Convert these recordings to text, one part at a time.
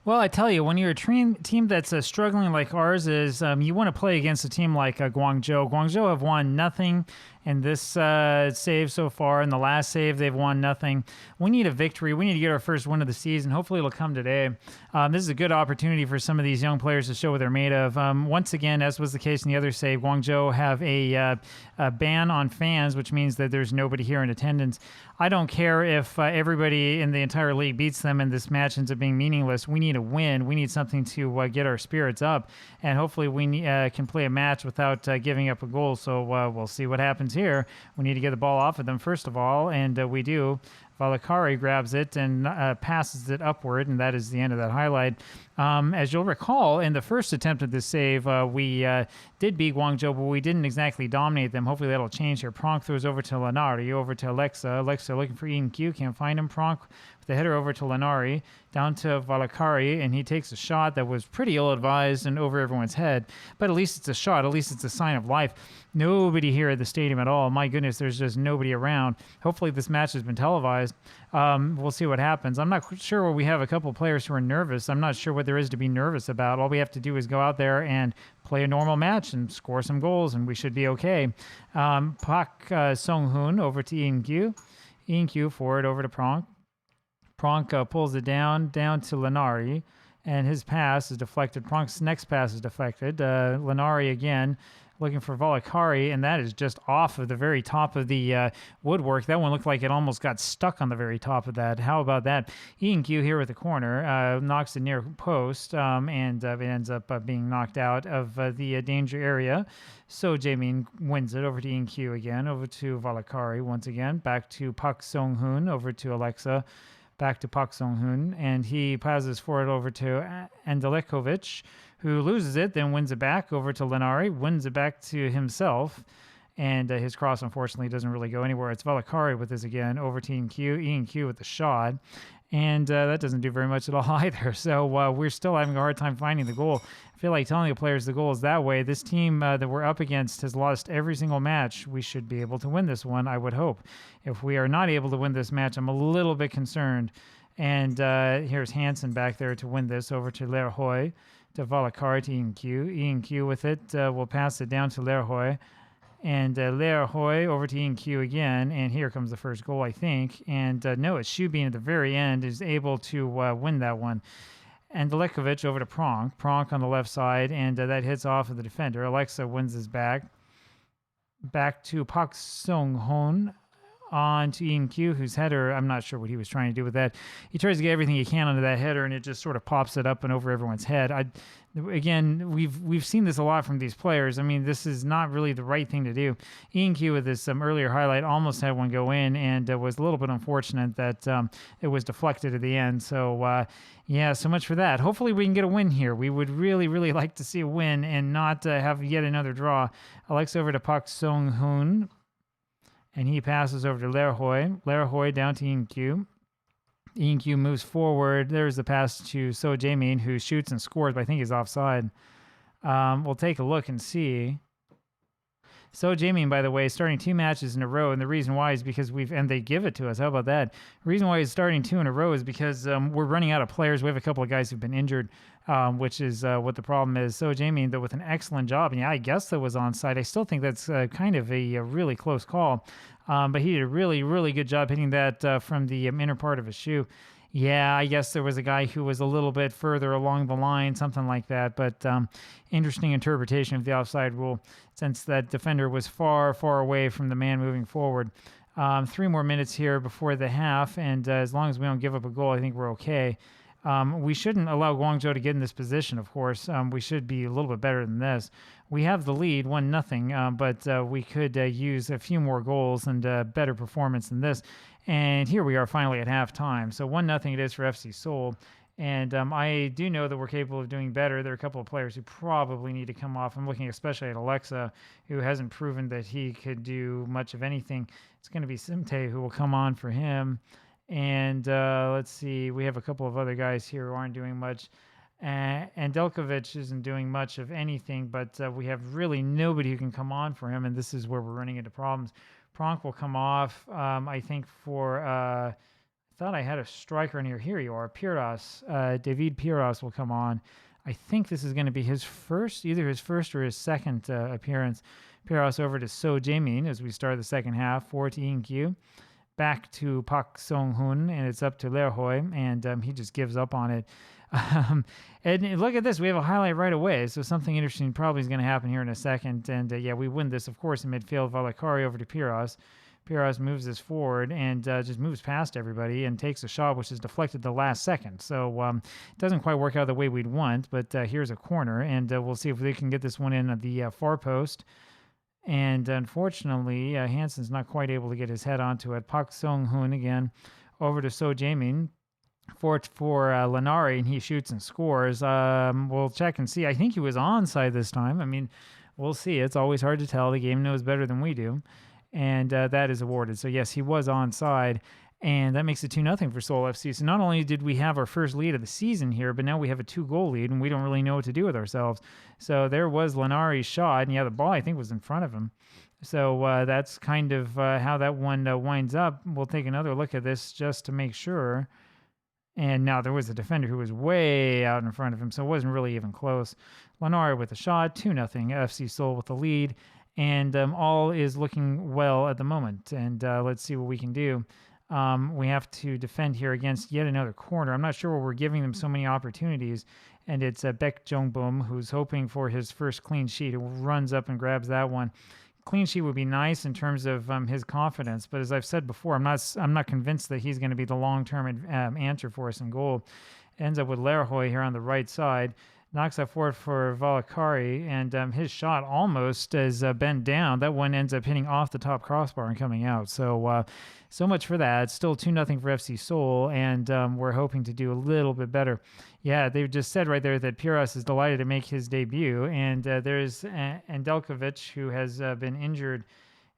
Well, I tell you, when you're a team that's struggling like ours is, you want to play against a team like Guangzhou. Guangzhou have won nothing in this save so far. In the last save, they've won nothing. We need a victory. We need to get our first win of the season. Hopefully, it'll come today. This is a good opportunity for some of these young players to show what they're made of. Once again, as was the case in the other save, Guangzhou have a ban on fans, which means that there's nobody here in attendance. I don't care if everybody in the entire league beats them and this match ends up being meaningless. We need a win. We need something to get our spirits up, and hopefully we can play a match without giving up a goal. So we'll see what happens here. We need to get the ball off of them first of all, and we do. Valakari grabs it and passes it upward, and that is the end of that highlight. As you'll recall, in the first attempt at this save, we did beat Guangzhou, but we didn't exactly dominate them. Hopefully that'll change here. Pronk throws over to Lanari, over to Alexa. Alexa looking for Ian Q, can't find him. Pronk with the header over to Lanari, down to Valakari, and he takes a shot that was pretty ill-advised and over everyone's head. But at least it's a shot. At least it's a sign of life. Nobody here at the stadium at all. My goodness, there's just nobody around. Hopefully this match has been televised. We'll see what happens. I'm not sure we have a couple of players who are nervous. I'm not sure what there is to be nervous about. All we have to do is go out there and play a normal match and score some goals, and we should be okay. Pak Song-hoon over to Ian Q. Ian Q forward over to Pronk. Pronk pulls it down to Lanari, and his pass is deflected. Pronk's next pass is deflected. Lanari again looking for Valakari, and that is just off of the very top of the woodwork. That one looked like it almost got stuck on the very top of that. How about that? Ian Q here with the corner, knocks it near post, and it ends up being knocked out of the danger area. So Jaemin wins it over to Ian Q again, over to Valakari once again, back to Pak Song-hoon, over to Alexa, back to Pak Song-hoon, and he passes forward over to Andelekovic, who loses it, then wins it back over to Lanari, wins it back to himself, and his cross, unfortunately, doesn't really go anywhere. It's Valakari with this again, over to Ian Q with the shot, and that doesn't do very much at all either. So we're still having a hard time finding the goal. I feel like telling the players the goal is that way. This team that we're up against has lost every single match. We should be able to win this one, I would hope. If we are not able to win this match, I'm a little bit concerned. And here's Hansen back there to win this over to Lerhoy, to Valakari, to Ian Q. Ian Q with it will pass it down to Lerhoy. And Lerhoy over to Ian Q again. And here comes the first goal, I think. And no, it's Shubin at the very end is able to win that one. And Alekovic over to Pronk. Pronk on the left side, and that hits off of the defender. Alexa wins this back. Back to Pak Song-hoon. On to Ian Q, whose header, I'm not sure what he was trying to do with that. He tries to get everything he can onto that header, and it just sort of pops it up and over everyone's head. Again, we've seen this a lot from these players. I mean, this is not really the right thing to do. Ian Q with this earlier highlight almost had one go in, and was a little bit unfortunate that it was deflected at the end. So, yeah, so much for that. Hopefully we can get a win here. We would really, really like to see a win and not have yet another draw. Alex over to Pak Song-hoon. And he passes over to Lerhoy. Lerhoy down to Ian Q. Ian Q moves forward. There's the pass to So Jaemin, who shoots and scores, but I think he's offside. We'll take a look and see. So Jaemin, by the way, starting 2 matches in a row, and the reason why is because and they give it to us. How about that? The reason why he's starting 2 in a row is because we're running out of players. We have a couple of guys who've been injured, which is what the problem is. So Jaemin, though, with an excellent job, and yeah, I guess that was onside. I still think that's kind of a really close call, but he did a really, really good job hitting that from the inner part of his shoe. Yeah, I guess there was a guy who was a little bit further along the line, something like that. But interesting interpretation of the offside rule, since that defender was far, far away from the man moving forward. 3 more minutes here before the half, and as long as we don't give up a goal, I think we're okay. We shouldn't allow Guangzhou to get in this position, of course. We should be a little bit better than this. We have the lead, 1-0, but we could use a few more goals and better performance than this. And here we are finally at halftime. So 1-0 it is for FC Seoul. And I do know that we're capable of doing better. There are a couple of players who probably need to come off. I'm looking especially at Alexa, who hasn't proven that he could do much of anything. It's going to be Simte who will come on for him. And let's see, we have a couple of other guys here who aren't doing much. And Delkovic isn't doing much of anything, but we have really nobody who can come on for him, and this is where we're running into problems. Pronk will come off, I think, for thought I had a striker in here. Here you are, Piros. David Piros will come on. I think this is going to be either his first or his second appearance. Piros over to So Jae-min as we start the second half. 4 to In-kyu. Back to Park Sung-hoon, and it's up to Lerhoi, and he just gives up on it. And look at this. We have a highlight right away, so something interesting probably is going to happen here in a second. And, we win this, of course, in midfield. Valakari over to Piros. Piros moves this forward and just moves past everybody and takes a shot, which is deflected the last second. So it doesn't quite work out the way we'd want, but here's a corner, and we'll see if they can get this one in at the far post. And unfortunately, Hansen's not quite able to get his head onto it. Park Sung-hoon again over to So Jae-min for Lenari, and he shoots and scores. We'll check and see. I think he was onside this time. I mean, we'll see. It's always hard to tell. The game knows better than we do. And that is awarded. So, yes, he was onside. And that makes it 2-0 for Seoul FC. So not only did we have our first lead of the season here, but now we have a 2-goal lead, and we don't really know what to do with ourselves. So there was Lenari's shot, and the ball, I think, was in front of him. So that's kind of how that one winds up. We'll take another look at this just to make sure. And now there was a defender who was way out in front of him, so it wasn't really even close. Lenari with a shot, 2-0, FC Seoul with the lead. And all is looking well at the moment. And let's see what we can do. We have to defend here against yet another corner. I'm not sure why we're giving them so many opportunities. And it's Baek Jong-bum who's hoping for his first clean sheet, who runs up and grabs that one. Clean sheet would be nice in terms of his confidence, but as I've said before, I'm not convinced that he's going to be the long-term answer for us in goal. Ends up with Lerhoi here on the right side. Knocks that forward for Valakari, and his shot almost is bent down. That one ends up hitting off the top crossbar and coming out. So so much for that. Still 2-0 for FC Seoul, and we're hoping to do a little bit better. Yeah, they just said right there that Piros is delighted to make his debut, and there's Andelkovic, who has been injured.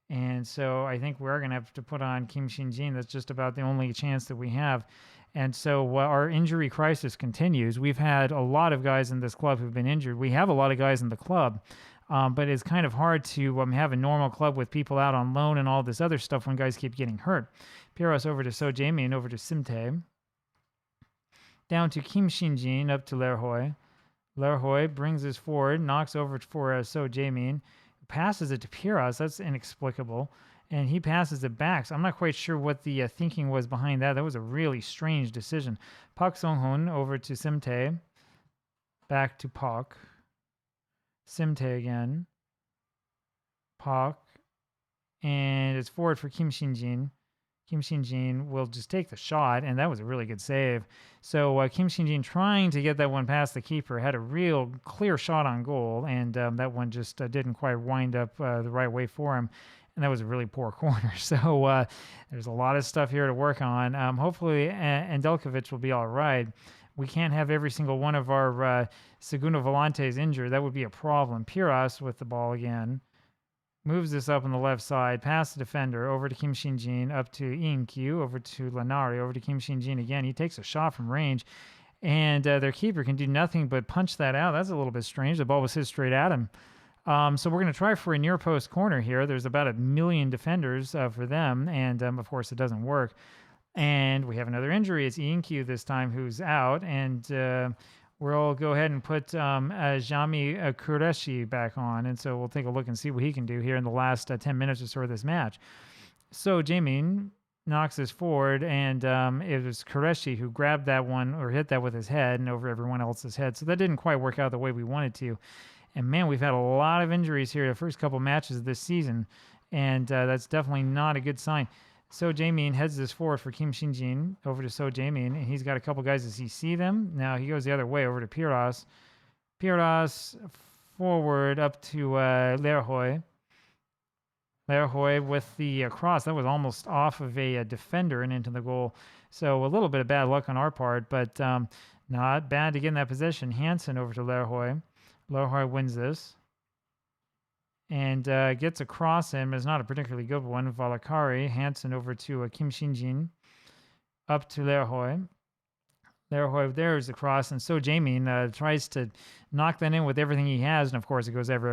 And so I think we're going to have to put on Kim Shin-jin. That's just about the only chance that we have. And so our injury crisis continues. We've had a lot of guys in this club who've been injured. We have a lot of guys in the club, but it's kind of hard to have a normal club with people out on loan and all this other stuff when guys keep getting hurt. Piros over to So Jae-min, over to Simtae. Down to Kim Shin-jin, up to Lerhoi. Lerhoi brings this forward, knocks over for So Jae-min, passes it to Piros. That's inexplicable. And he passes it back. So I'm not quite sure what the thinking was behind that. That was a really strange decision. Park Sung-hoon over to Simtae. Back to Park. Simtae again. Park. And it's forward for Kim Shin-jin. Kim Shin-jin will just take the shot, and that was a really good save. So Kim Shin-jin, trying to get that one past the keeper, had a real clear shot on goal, and that one just didn't quite wind up the right way for him. And that was a really poor corner. So there's a lot of stuff here to work on. Hopefully, Andelkovic will be all right. We can't have every single one of our Segundo Volantes injured. That would be a problem. Piros with the ball again. Moves this up on the left side, past the defender, over to Kim Shin-jin, up to In-kyu, over to Lenari, over to Kim Shin-jin again. He takes a shot from range, and their keeper can do nothing but punch that out. That's a little bit strange. The ball was hit straight at him. So we're going to try for a near post corner here. There's about 1 million defenders for them, and of course it doesn't work. And we have another injury. It's In-kyu this time who's out, and we'll go ahead and put Jami Kureshi back on. And so we'll take a look and see what he can do here in the last 10 minutes or so of this match. So Jae-min knocks this forward, and it was Kureshi who grabbed that one or hit that with his head and over everyone else's head. So that didn't quite work out the way we wanted to. And man, we've had a lot of injuries here the first couple matches of this season, and that's definitely not a good sign. So Jae-min heads this forward for Kim Shin-jin, over to So Jae-min, and he's got a couple guys. Does he see them? Now he goes the other way, over to Piros. Piros forward up to Lerhoi. Lerhoi with the cross. That was almost off of a defender and into the goal. So a little bit of bad luck on our part, but not bad to get in that position. Hansen over to Lerhoi. Lerhoi wins this and gets a cross in, but it's not a particularly good one. Valakari, Hansen over to Kim Shin-jin, up to Lerhoi. Lerhoi, there's the cross, and So Jae-min tries to knock that in with everything he has, and of course it goes over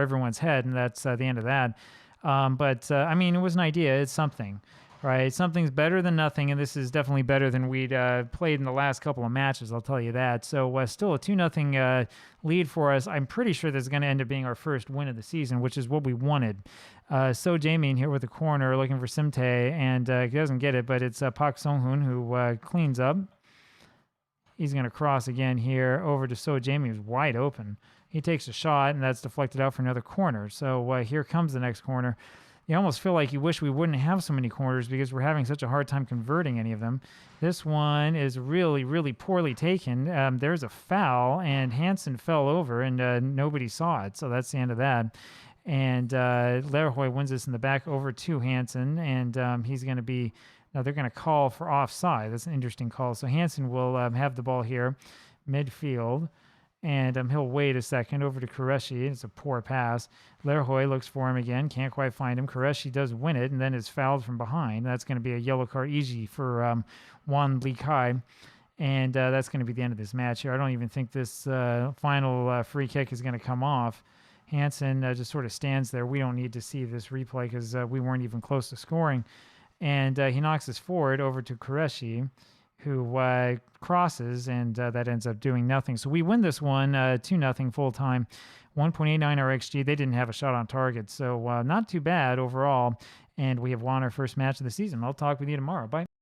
everyone's head, and that's the end of that. But I mean, it was an idea. It's something. right? Something's better than nothing, and this is definitely better than we'd played in the last couple of matches, I'll tell you that. So still a 2-0 lead for us. I'm pretty sure this is going to end up being our first win of the season, which is what we wanted. So Jamie in here with the corner looking for Simte, and he doesn't get it, but it's Pak Song-hoon who cleans up. He's going to cross again here over to So Jamie, who's wide open. He takes a shot, and that's deflected out for another corner. So here comes the next corner. You almost feel like you wish we wouldn't have so many corners because we're having such a hard time converting any of them. This one is really, really poorly taken. There's a foul, and Hansen fell over, and nobody saw it. So that's the end of that. And Leroy wins this in the back over to Hansen, and he's going to be... Now they're going to call for offside. That's an interesting call. So Hansen will have the ball here, midfield. And he'll wait a second over to Qureshi. It's a poor pass. Leroy looks for him again. Can't quite find him. Qureshi does win it and then is fouled from behind. That's going to be a yellow card easy for Wan Lee Kai. And that's going to be the end of this match here. I don't even think this final free kick is going to come off. Hansen just sort of stands there. We don't need to see this replay because we weren't even close to scoring. And he knocks us forward over to Qureshi, who crosses, and that ends up doing nothing. So we win this one 2-0 full time, 1.89 RXG. They didn't have a shot on target, so not too bad overall. And we have won our first match of the season. I'll talk with you tomorrow. Bye.